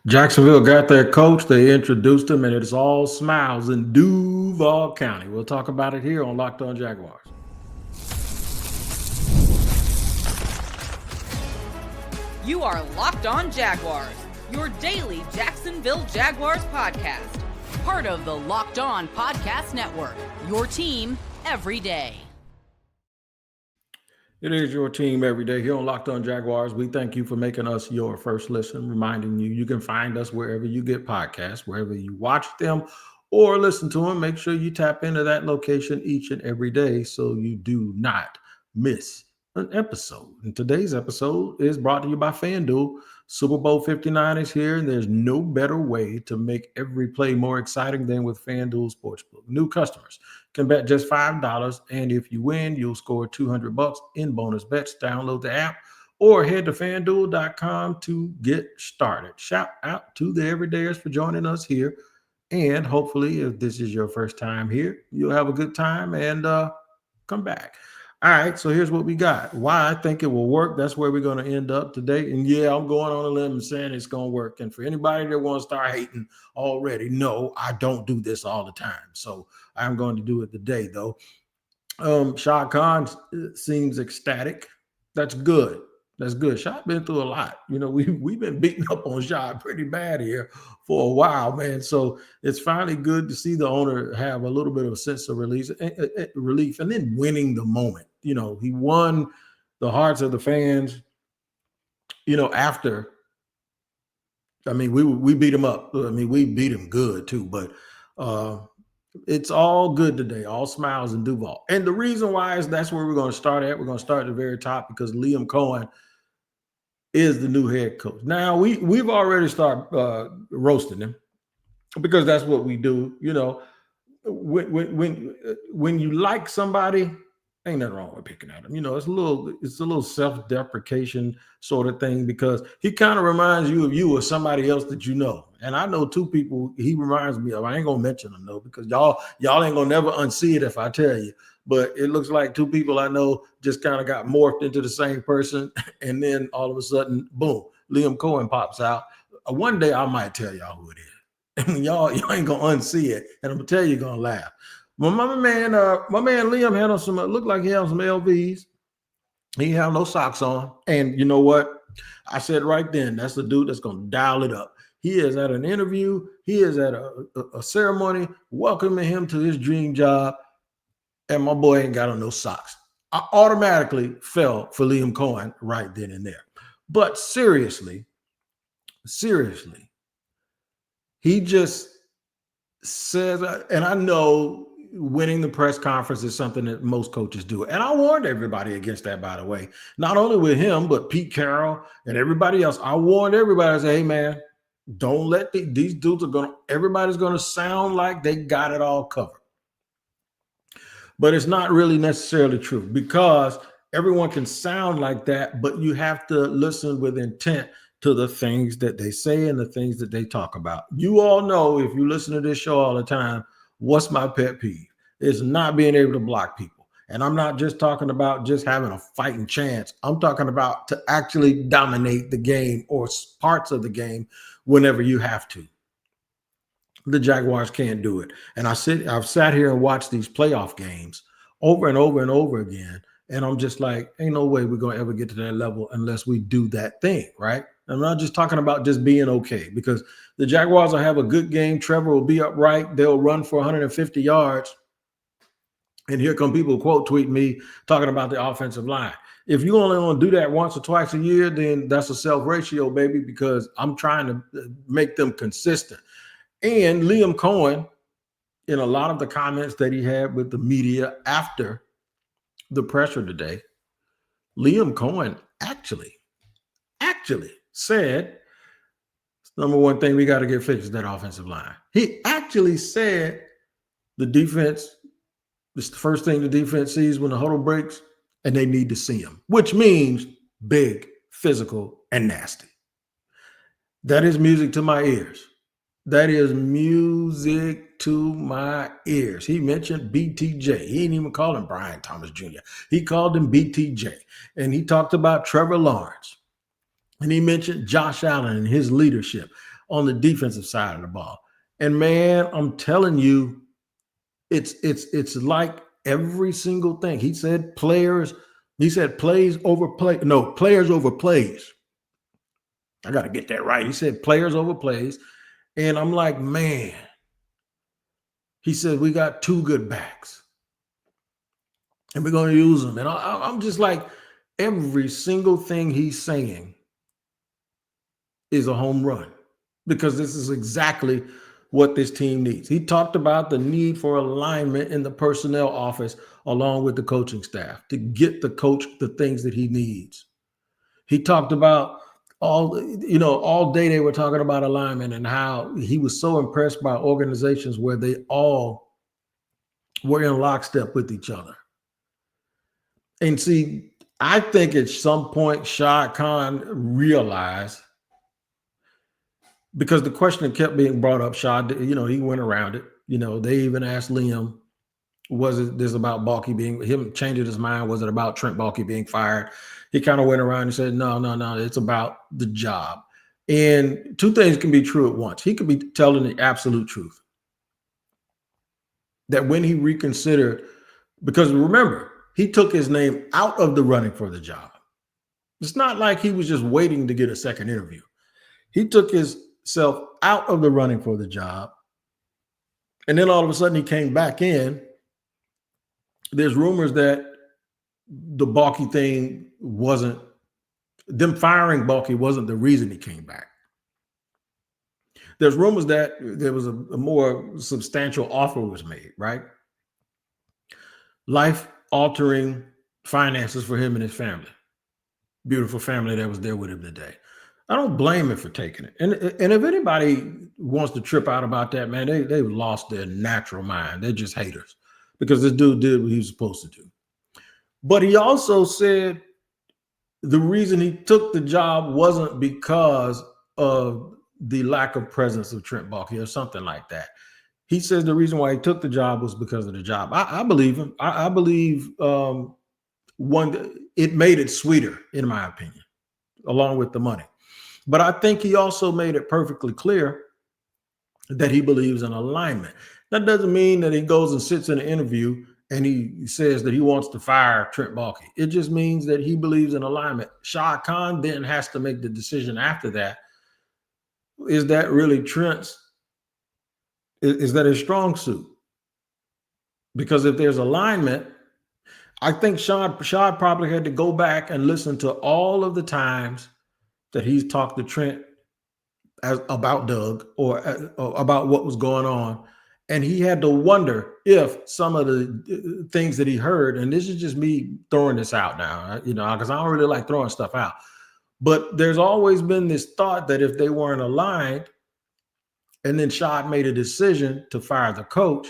Jacksonville got their coach. They introduced him, and it's all smiles in Duval County. We'll talk about it here on Locked On Jaguars. You are Locked On Jaguars, your daily Jacksonville Jaguars podcast. Part of the Locked On Podcast Network, your team every day. It is your team every day here on Locked On Jaguars. We thank you for making us your first listen, reminding you you can find us wherever you get podcasts, wherever you watch them or listen to them. Make sure you tap into that location each and every day so you do not miss an episode. And today's episode is brought to you by FanDuel. Super Bowl 59 is here, and there's no better way to make every play more exciting than with FanDuel Sportsbook. New customers can bet just $5, and if you win, you'll score $200 in bonus bets. Download the app or head to FanDuel.com to get started. Shout out to the everydayers for joining us here, and hopefully, if this is your first time here, you'll have a good time and come back. All right, so here's what we got. Why I think it will work. That's where we're going to end up today. And yeah, I'm going on a limb and saying it's going to work. And for anybody that wants to start hating already, no, I don't do this all the time. So I'm going to do it today, though. Shad Khan seems ecstatic. That's good. That's good. Shad been through a lot. You know, we've been beating up on Shad pretty bad here for a while, man. So it's finally good to see the owner have a little bit of a sense of relief and then winning the moment. You know, he won the hearts of the fans, you know, after. I mean, we beat him up. I mean, we beat him good too, but it's all good today, all smiles in Duval. And the reason why is that's where we're going to start at. We're going to start at the very top because Liam Cohen is the new head coach. Now, we've already started roasting him because that's what we do. You know, when you like somebody, ain't nothing wrong with picking at him. You know, it's a little self-deprecation sort of thing because he kind of reminds you of you or somebody else that you know. And I know two people he reminds me of. I ain't gonna mention them though, because y'all ain't gonna never unsee it if I tell you. But it looks like two people I know just kind of got morphed into the same person, and then all of a sudden, boom, Liam Cohen pops out. One day I might tell y'all who it is. And y'all ain't gonna unsee it, and I'm gonna tell you, you're gonna laugh. Well, my man Liam had on some, looked like he had some LVs. He had no socks on. And you know what? I said right then, that's the dude that's going to dial it up. He is at an interview. He is at a ceremony welcoming him to his dream job. And my boy ain't got on no socks. I automatically fell for Liam Cohen right then and there. But seriously, he just says, and I know winning the press conference is something that most coaches do. And I warned everybody against that, by the way. Not only with him, but Pete Carroll and everybody else. I warned everybody. I said, hey, man, don't let these dudes everybody's going to sound like they got it all covered. But it's not really necessarily true because everyone can sound like that, but you have to listen with intent to the things that they say and the things that they talk about. You all know, if you listen to this show all the time, what's my pet peeve? It's not being able to block people. And I'm not just talking about just having a fighting chance. I'm talking about to actually dominate the game or parts of the game whenever you have to. The Jaguars can't do it. And I've sat here and watched these playoff games over and over and over again. And I'm just like, ain't no way we're going to ever get to that level unless we do that thing, right? I'm not just talking about just being okay, because the Jaguars will have a good game. Trevor will be upright. They'll run for 150 yards. And here come people quote tweet me talking about the offensive line. If you only want to do that once or twice a year, then that's a self ratio, baby, because I'm trying to make them consistent. And Liam Cohen, in a lot of the comments that he had with the media after the pressure today, Liam Cohen actually said, number one thing we got to get fixed is that offensive line. He actually said the defense, it's the first thing the defense sees when the huddle breaks, and they need to see him, which means big, physical, and nasty. That is music to my ears. That is music to my ears. He mentioned BTJ. He didn't even call him Brian Thomas Jr. He called him BTJ. And he talked about Trevor Lawrence. And he mentioned Josh Allen and his leadership. on the defensive side of the ball. And man, I'm telling you, it's like every single thing. He said plays over play. No, players over plays. I got to get that right. He said players over plays. And I'm like, man, he said, we got two good backs and we're going to use them. And I'm just like, every single thing he's saying is a home run because this is exactly what this team needs. He talked about the need for alignment in the personnel office along with the coaching staff to get the coach the things that he needs. He talked about all day they were talking about alignment and how he was so impressed by organizations where they all were in lockstep with each other. And see, I think at some point Shad Khan realized, because the question kept being brought up, Shad, he went around it. They even asked Liam, was this about Balky him changing his mind? Was it about Trent Balky being fired? He kind of went around and said, no, it's about the job. And two things can be true at once. He could be telling the absolute truth. That when he reconsidered, because remember, he took his name out of the running for the job. It's not like he was just waiting to get a second interview. He took himself out of the running for the job. And then all of a sudden he came back in. There's rumors that the Balky thing them firing Balky wasn't the reason he came back. There's rumors that there was a more substantial offer was made, right? Life-altering finances for him and his family. Beautiful family that was there with him today. I don't blame him for taking it. And if anybody wants to trip out about that, man, they've lost their natural mind. They're just haters because this dude did what he was supposed to do. But he also said the reason he took the job wasn't because of the lack of presence of Trent Balky or something like that. He says the reason why he took the job was because of the job. I believe him. I believe it made it sweeter, in my opinion, along with the money. But I think he also made it perfectly clear that he believes in alignment. That doesn't mean that he goes and sits in an interview and he says that he wants to fire Trent Balky. It just means that he believes in alignment. Shad Khan then has to make the decision after that. Is that really Trent's? Is that his strong suit? Because if there's alignment, I think Shad probably had to go back and listen to all of the times that he's talked to Trent about Doug or about what was going on. And he had to wonder if some of the things that he heard, and this is just me throwing this out now, because I don't really like throwing stuff out. But there's always been this thought that if they weren't aligned, and then Shad made a decision to fire the coach,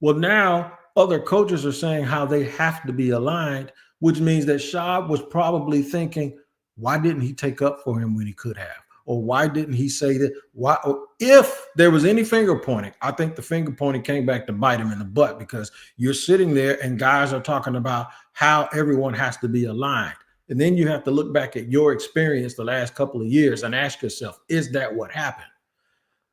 well, now other coaches are saying how they have to be aligned, which means that Shad was probably thinking, why didn't he take up for him when he could have? Or why didn't he say that? Why, if there was any finger pointing, I think the finger pointing came back to bite him in the butt, because you're sitting there and guys are talking about how everyone has to be aligned. And then you have to look back at your experience the last couple of years and ask yourself, is that what happened?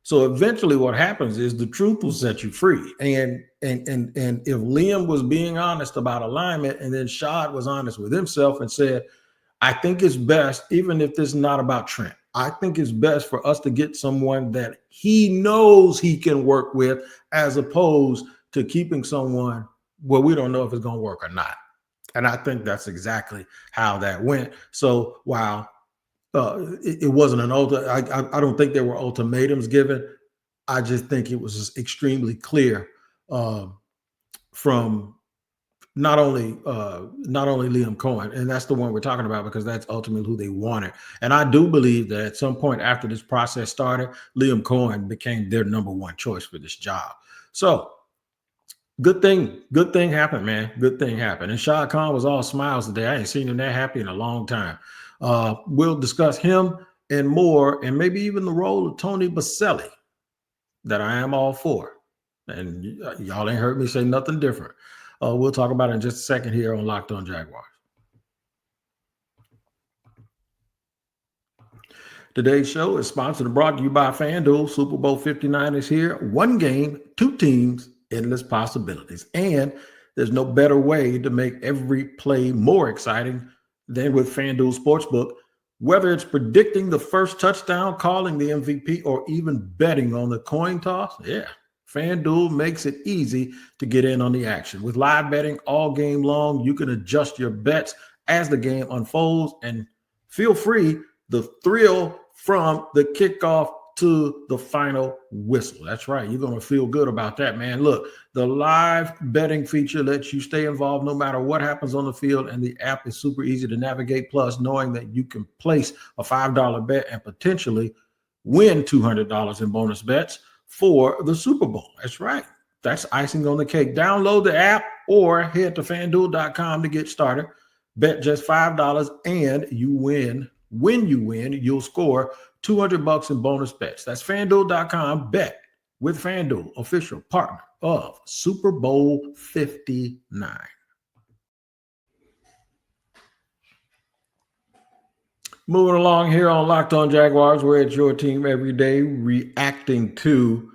So eventually what happens is the truth will set you free. And if Liam was being honest about alignment, and then Shad was honest with himself and said, I think it's best, even if this is not about Trent, I think it's best for us to get someone that he knows he can work with, as opposed to keeping someone where we don't know if it's going to work or not. And I think that's exactly how that went. So while it wasn't an I don't think there were ultimatums given. I just think it was just extremely clear from not only Liam Cohen, and that's the one we're talking about because that's ultimately who they wanted. And I do believe that at some point after this process started, Liam Cohen became their number one choice for this job. So good thing happened, man. Good thing happened. And Shad Khan was all smiles today. I ain't seen him that happy in a long time. We'll discuss him and more, and maybe even the role of Tony Baselli, that I am all for. And y'all ain't heard me say nothing different. We'll talk about it in just a second here on Locked On Jaguars. Today's show is sponsored and brought to you by FanDuel. Super Bowl 59 is here. One game, two teams, endless possibilities. And there's no better way to make every play more exciting than with FanDuel Sportsbook. Whether it's predicting the first touchdown, calling the MVP, or even betting on the coin toss, FanDuel makes it easy to get in on the action. With live betting all game long, you can adjust your bets as the game unfolds, and feel free the thrill from the kickoff to the final whistle. That's right. You're going to feel good about that, man. Look, the live betting feature lets you stay involved no matter what happens on the field, and the app is super easy to navigate. Plus, knowing that you can place a $5 bet and potentially win $200 in bonus bets for the Super Bowl. That's right. That's icing on the cake. Download the app or head to FanDuel.com to get started. Bet just $5 and you win. When you win, you'll score $200 in bonus bets. That's FanDuel.com. Bet with FanDuel, official partner of Super Bowl 59. Moving along here on Locked On Jaguars, where it's your team every day, reacting to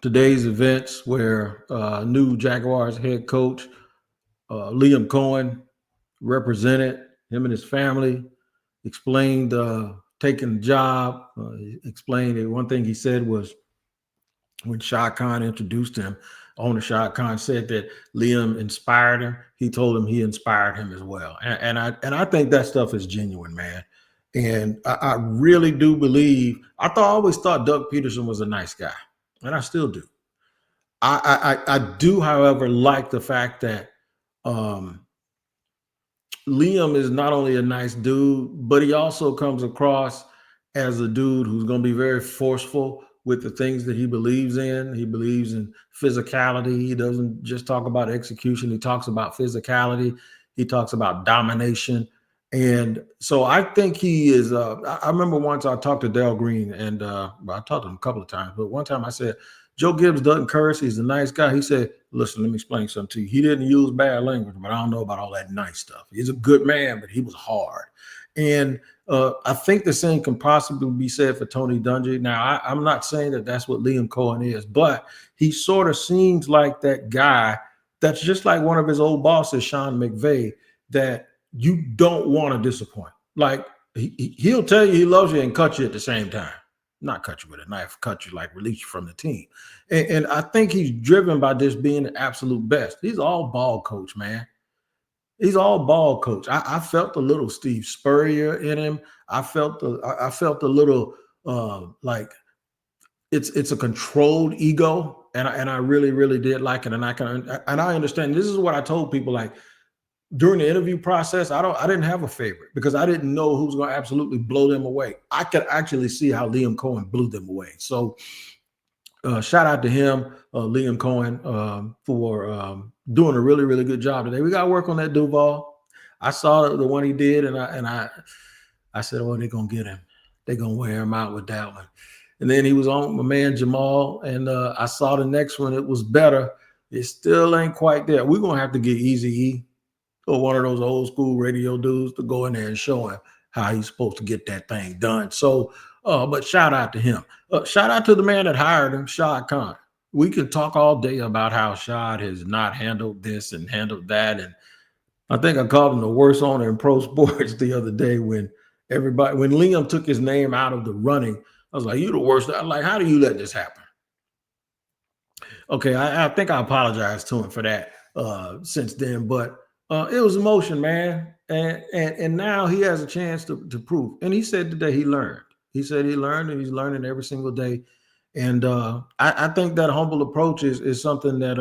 today's events where new Jaguars head coach Liam Cohen represented him and his family, explained taking the job, explained that one thing he said was when Shad Khan introduced him, owner Shad Khan said that Liam inspired him. He told him he inspired him as well. And I think that stuff is genuine, man. And I really do believe, I always thought Doug Peterson was a nice guy, and I still do. I do, however, like the fact that Liam is not only a nice dude, but he also comes across as a dude who's going to be very forceful with the things that he believes in. He believes in physicality. He doesn't just talk about execution. He talks about physicality. He talks about domination. And so I think he is, I remember once I talked to Dale Green, and I talked to him a couple of times, but one time I said, Joe Gibbs doesn't curse. He's a nice guy. He said, listen, let me explain something to you. He didn't use bad language, but I don't know about all that nice stuff. He's a good man, but he was hard. And I think the same can possibly be said for Tony Dungy. Now, I'm not saying that that's what Liam Cohen is, but he sort of seems like that guy that's just like one of his old bosses, Sean McVay, that you don't want to disappoint. Like, he'll tell you he loves you and cut you at the same time. Not cut you with a knife, cut you, like release you from the team. And I think he's driven by this being the absolute best. He's all ball coach, man. He's all ball coach. I felt a little Steve Spurrier in him. I felt a little like it's a controlled ego, and I really, really did like it. And I understand. This is what I told people, like, during the interview process, I didn't have a favorite because I didn't know who was going to absolutely blow them away. I could actually see how Liam Cohen blew them away. So shout out to him, Liam Cohen, for doing a really, really good job today. We got to work on that Duval. I saw the one he did, and I said, oh, they're going to get him. They're going to wear him out with that one. And then he was on my man Jamal, and I saw the next one. It was better. It still ain't quite there. We're going to have to get Eazy-E or one of those old school radio dudes to go in there and show him how he's supposed to get that thing done. So, but shout out to him. Shout out to the man that hired him, Shad Khan. We can talk all day about how Shad has not handled this and handled that. And I think I called him the worst owner in pro sports the other day when Liam took his name out of the running. I was like, you the worst. I'm like, how do you let this happen? Okay, I think I apologized to him for that since then, but it was emotion, man. And now he has a chance to prove. And he said today he learned. He said he learned, and he's learning every single day. And I think that humble approach is something that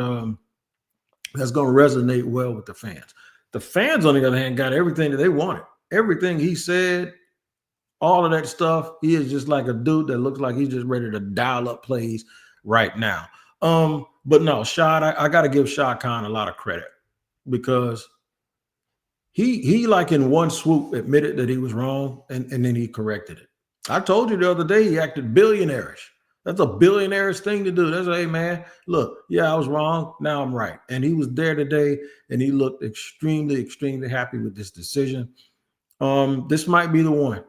that's going to resonate well with the fans. The fans, on the other hand, got everything that they wanted. Everything he said, all of that stuff. He is just like a dude that looks like he's just ready to dial up plays right now. But no, Shad, I got to give Shad Khan a lot of credit because he like in one swoop admitted that he was wrong, and then he corrected it. I told you the other day he acted billionaire-ish. That's a billionaire-ish thing to do. That's, hey, man, look, yeah, I was wrong. Now I'm right. And he was there today, and he looked extremely, extremely happy with this decision. This might be the one.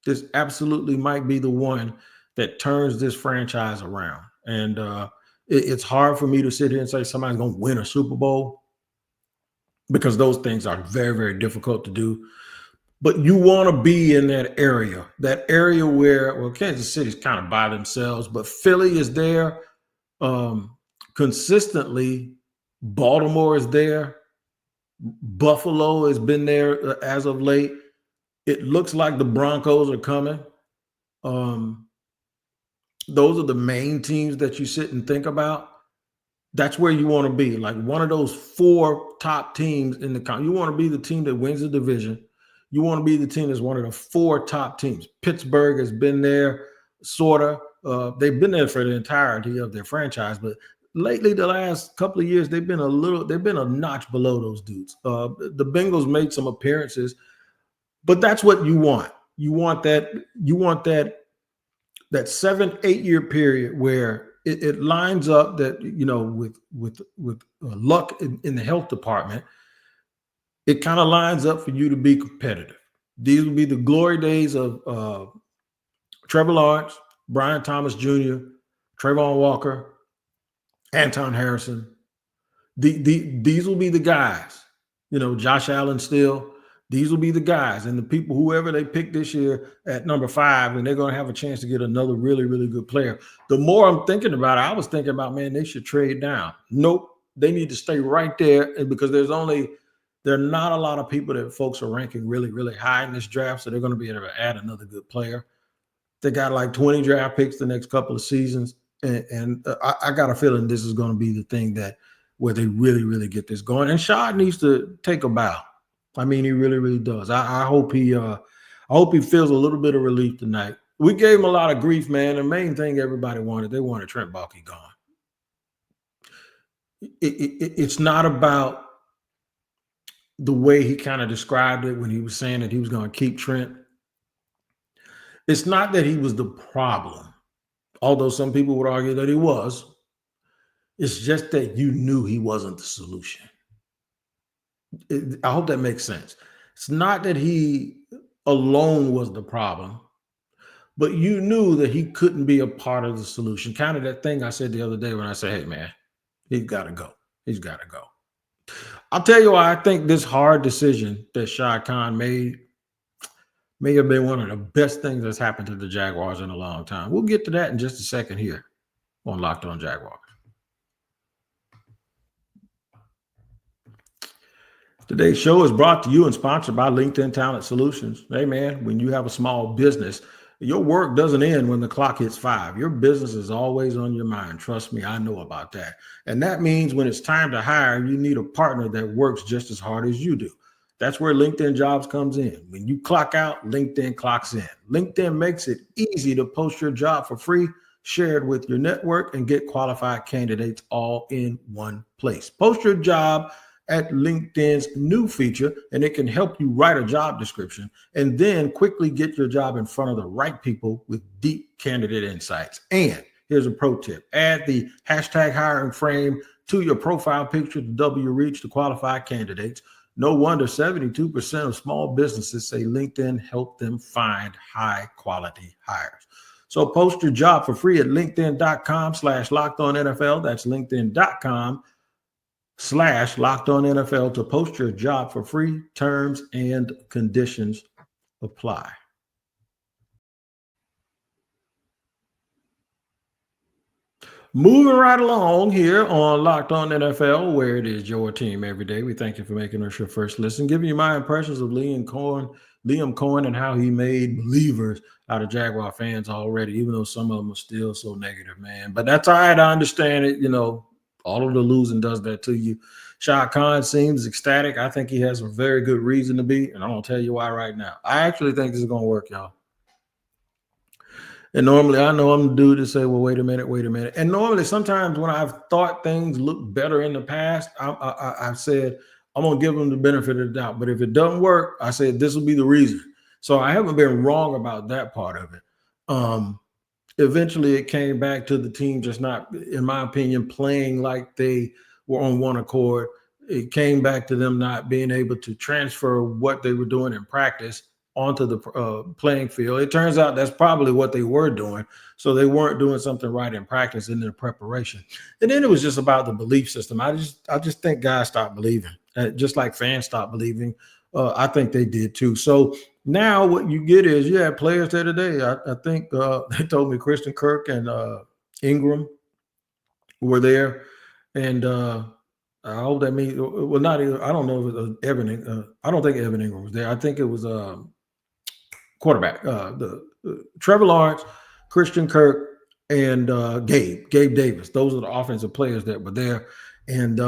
This absolutely might be the one that turns this franchise around. And it's hard for me to sit here and say somebody's going to win a Super Bowl because those things are very, very difficult to do. But you want to be in that area where, well, Kansas City's kind of by themselves, but Philly is there consistently. Baltimore is there. Buffalo has been there as of late. It looks like the Broncos are coming. Those are the main teams that you sit and think about. That's where you want to be, like one of those 4 top teams in the country. You want to be the team that wins the division. You want to be the team that's one of the 4 top teams. Pittsburgh has been there, sort of. They've been there for the entirety of their franchise, but lately, the last couple of years, they've been a notch below those dudes. The Bengals made some appearances, but that's what you want. You want that 7-8 year period where it lines up that, with luck in the health department, it kind of lines up for you to be competitive. These will be the glory days of Trevor Lawrence, Brian Thomas Jr., Trayvon Walker, Anton Harrison. These will be the guys. Josh Allen still. These will be the guys and the people, whoever they pick this year at number 5, and they're going to have a chance to get another really, really good player. The more I'm thinking about it, I was thinking about, man, they should trade down. Nope. They need to stay right there, and because there are not a lot of people that folks are ranking really, really high in this draft, so they're going to be able to add another good player. They got like 20 draft picks the next couple of seasons, and I got a feeling this is going to be the thing where they really, really get this going. And Shad needs to take a bow. I mean, he really, really does. I hope he feels a little bit of relief tonight. We gave him a lot of grief, man. The main thing everybody wanted, they wanted Trent Baalke gone. It's not about the way he kind of described it when he was saying that he was going to keep Trent. It's not that he was the problem, although some people would argue that he was. It's just that you knew he wasn't the solution. I hope that makes sense. It's not that he alone was the problem, but you knew that he couldn't be a part of the solution. Kind of that thing I said the other day when I said, hey, man, he's got to go. He's got to go. I'll tell you why I think this hard decision that Shad Khan made may have been one of the best things that's happened to the Jaguars in a long time. We'll get to that in just a second here on Locked On Jaguars. Today's show is brought to you and sponsored by LinkedIn Talent Solutions. Hey, man, when you have a small business, your work doesn't end when the clock hits 5. Your business is always on your mind. Trust me, I know about that. And that means when it's time to hire, you need a partner that works just as hard as you do. That's where LinkedIn Jobs comes in. When you clock out, LinkedIn clocks in. LinkedIn makes it easy to post your job for free, share it with your network, and get qualified candidates all in one place. Post your job at LinkedIn's new feature, and it can help you write a job description and then quickly get your job in front of the right people with deep candidate insights. And here's a pro tip. Add the hashtag hiring frame to your profile picture to double your reach to qualified candidates. No wonder 72% of small businesses say LinkedIn helped them find high quality hires. So post your job for free at linkedin.com/lockedonnfl. That's linkedin.com/lockedonnfl to post your job for free. Terms and conditions apply. Moving right along here on Locked On NFL, where it is your team every day. We thank you for making us your first listen. Giving you my impressions of Liam Cohen, and how he made believers out of Jaguar fans already, even though some of them are still so negative, man. But that's all right. I understand it. All of the losing does that to you. Shad Khan seems ecstatic. I think he has a very good reason to be, and I'm going to tell you why right now. I actually think this is going to work, y'all. And normally I know I'm the dude to say, well, wait a minute. And normally sometimes when I've thought things look better in the past, I've said, I'm going to give them the benefit of the doubt. But if it doesn't work, I said, this will be the reason. So I haven't been wrong about that part of it. Eventually it came back to the team just not, in my opinion, playing like they were on one accord. It came back to them not being able to transfer what they were doing in practice onto the playing field. It turns out that's probably what they were doing. So they weren't doing something right in practice in their preparation. And then it was just about the belief system. I just think guys stopped believing, just like fans stopped believing. I think they did too. So now what you get is you have players there today. I think they told me Christian Kirk and Ingram were there, and I hope that means well, not even, I don't know if it was Evan. I don't think Evan Ingram was there. I think it was quarterback. The Trevor Lawrence, Christian Kirk, and Gabe Davis. Those are the offensive players that were there, and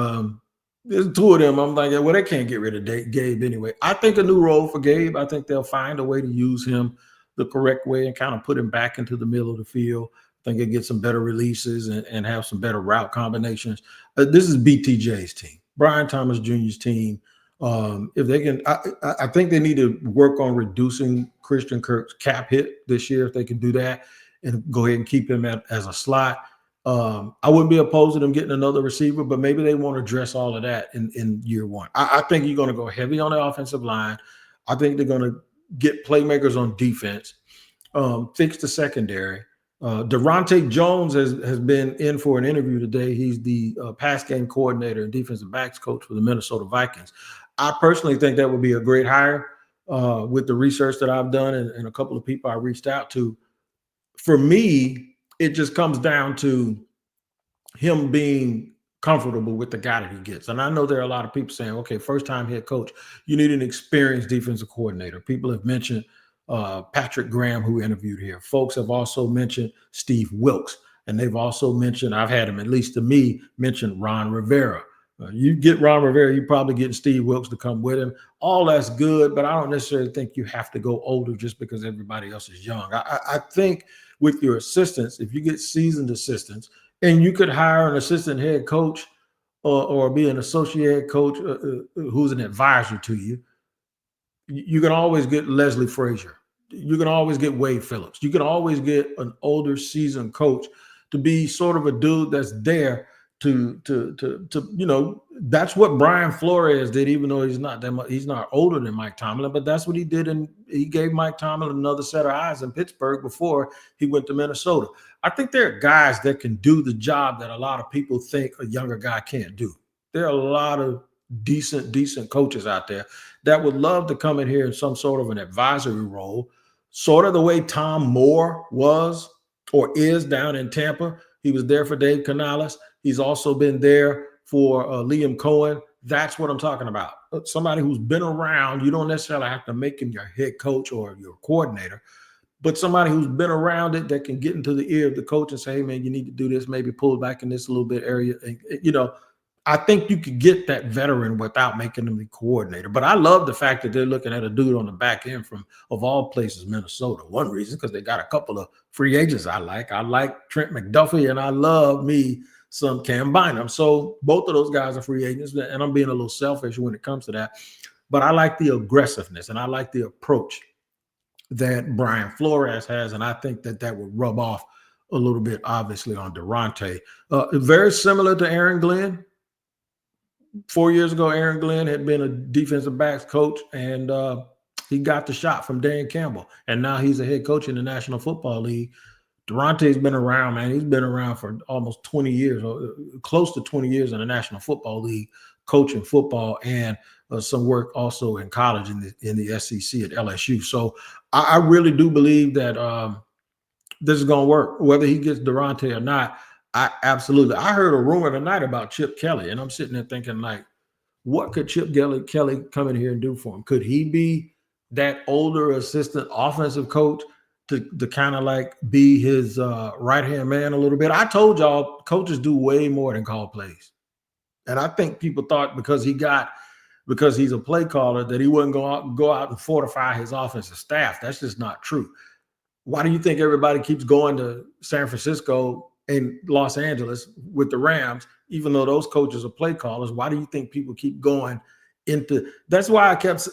there's two of them. I'm like, well, they can't get rid of Gabe anyway. I think a new role for Gabe. I think they'll find a way to use him the correct way and kind of put him back into the middle of the field. I think it get some better releases and have some better route combinations. This is BTJ's team, Brian Thomas Jr.'s team. If they can, I think they need to work on reducing Christian Kirk's cap hit this year. If they can do that and go ahead and keep him as a slot, I wouldn't be opposed to them getting another receiver, but maybe they want to address all of that in year one. I think you're going to go heavy on the offensive line. I think they're going to get playmakers on defense, fix the secondary. Durante Jones has been in for an interview today. He's the pass game coordinator and defensive backs coach for the Minnesota Vikings. I personally think that would be a great hire with the research that I've done and a couple of people I reached out to. For me, it just comes down to him being comfortable with the guy that he gets. And I know there are a lot of people saying, okay, first-time head coach, you need an experienced defensive coordinator. People have mentioned Patrick Graham, who interviewed here. Folks have also mentioned Steve Wilkes, and they've also mentioned, I've had him, at least to me, mention Ron Rivera. You get Ron Rivera, you probably get Steve Wilkes to come with him. All that's good, but I don't necessarily think you have to go older just because everybody else is young. I think with your assistants, if you get seasoned assistants, and you could hire an assistant head coach or be an associate head coach who's an advisor to you, you can always get Leslie Frazier. You can always get Wade Phillips. You can always get an older seasoned coach to be sort of a dude that's there to that's what Brian Flores did, even though he's not older than Mike Tomlin, but that's what he did. And he gave Mike Tomlin another set of eyes in Pittsburgh before he went to Minnesota. I think there are guys that can do the job that a lot of people think a younger guy can't do. There are a lot of decent coaches out there that would love to come in here in some sort of an advisory role, sort of the way Tom Moore was or is down in Tampa. He was there for Dave Canales. He's also been there for Liam Cohen. That's what I'm talking about. Somebody who's been around. You don't necessarily have to make him your head coach or your coordinator, but somebody who's been around it that can get into the ear of the coach and say, hey, man, you need to do this, maybe pull back in this a little bit area. And, I think you could get that veteran without making them the coordinator. But I love the fact that they're looking at a dude on the back end from, of all places, Minnesota. One reason, because they got a couple of free agents I like. I like Trent McDuffie, and I love me some Cam Bynum. So both of those guys are free agents, and I'm being a little selfish when it comes to that. But I like the aggressiveness, and I like the approach that Brian Flores has, and I think that would rub off a little bit, obviously, on Durante. Very similar to Aaron Glenn. 4 years ago, Aaron Glenn had been a defensive backs coach, and he got the shot from Dan Campbell. And now he's a head coach in the National Football League. Durante's been around, man. He's been around for almost 20 years, or close to 20 years in the National Football League, coaching football and some work also in college in the SEC at LSU. So I really do believe that this is going to work, whether he gets Durante or not. Absolutely. I heard a rumor tonight about Chip Kelly, and I'm sitting there thinking, like, what could Chip Kelly come in here and do for him? Could he be that older assistant offensive coach to kind of like be his right-hand man a little bit? I told y'all coaches do way more than call plays. And I think people thought because he's a play caller that he wouldn't go out and fortify his offensive staff. That's just not true. Why do you think everybody keeps going to San Francisco and Los Angeles with the Rams, even though those coaches are play callers? Why do you think people keep going into? That's why I kept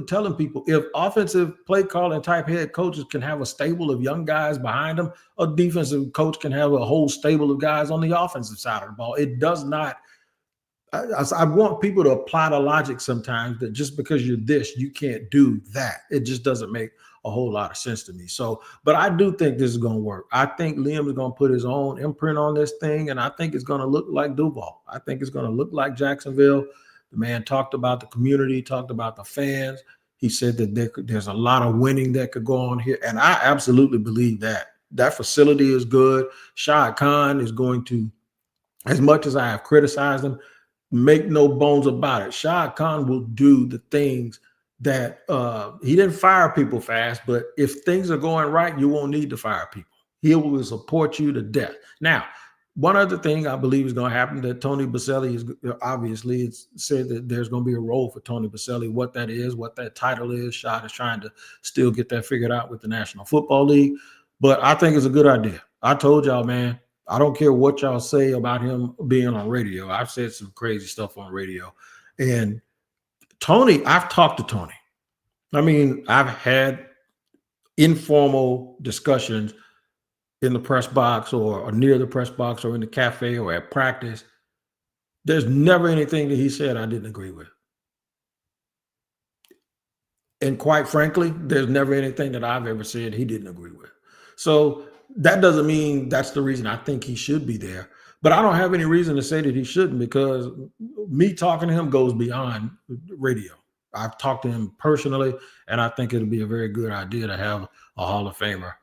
telling people, if offensive play calling type head coaches can have a stable of young guys behind them, a defensive coach can have a whole stable of guys on the offensive side of the ball. It does not I want people to apply the logic sometimes that just because you're this, you can't do that. It just doesn't make a whole lot of sense to me. So, but I do think this is going to work. I think Liam is going to put his own imprint on this thing, and I think it's going to look like Duval. I think it's going to look like Jacksonville. The man talked about the community, talked about the fans. He said that there's a lot of winning that could go on here, and I absolutely believe that. That facility is good. Shad Khan is going to, as much as I have criticized him, make no bones about it. Shad Khan will do the things that he didn't fire people fast, but if things are going right, you won't need to fire people. He will support you to death. Now, one other thing I believe is going to happen that Tony Baselli is obviously it's said that there's going to be a role for Tony Baselli. What that is, what that title is, Shad is trying to still get that figured out with the National Football League. But I think it's a good idea. I told y'all, man, I don't care what y'all say about him being on radio. I've said some crazy stuff on radio. And Tony, I've talked to Tony. I mean, I've had informal discussions in the press box or near the press box or in the cafe or at practice. There's never anything that he said I didn't agree with. And quite frankly, there's never anything that I've ever said he didn't agree with. So that doesn't mean that's the reason I think he should be there. But I don't have any reason to say that he shouldn't, because me talking to him goes beyond radio. I've talked to him personally, and I think it'll be a very good idea to have a Hall of Famer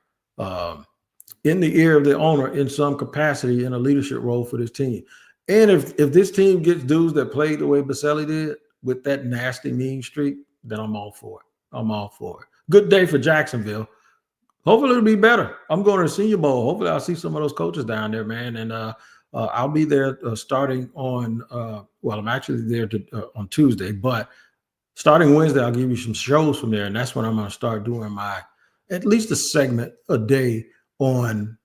in the ear of the owner in some capacity in a leadership role for this team. And if this team gets dudes that played the way Baselli did with that nasty mean streak, then I'm all for it. I'm all for it. Good day for Jacksonville. Hopefully it'll be better. I'm going to the Senior Bowl. Hopefully I'll see some of those coaches down there, man. And I'll be there starting on, I'm actually there on Tuesday, but starting Wednesday, I'll give you some shows from there. And that's when I'm going to start doing at least a segment a day on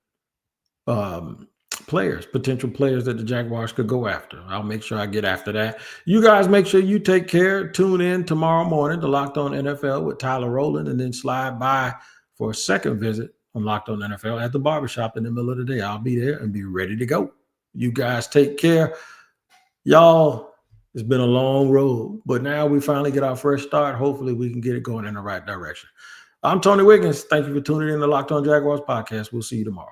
potential players that the Jaguars could go after. I'll make sure I get after that. You guys make sure you take care. Tune in tomorrow morning to Locked On NFL with Tyler Rowland, and then slide by for a second visit on Locked On NFL at the barbershop in the middle of the day. I'll be there and be ready to go. You guys take care. Y'all, it's been a long road, but now we finally get our fresh start. Hopefully we can get it going in the right direction. I'm Tony Wiggins. Thank you for tuning in to Locked On Jaguars podcast. We'll see you tomorrow.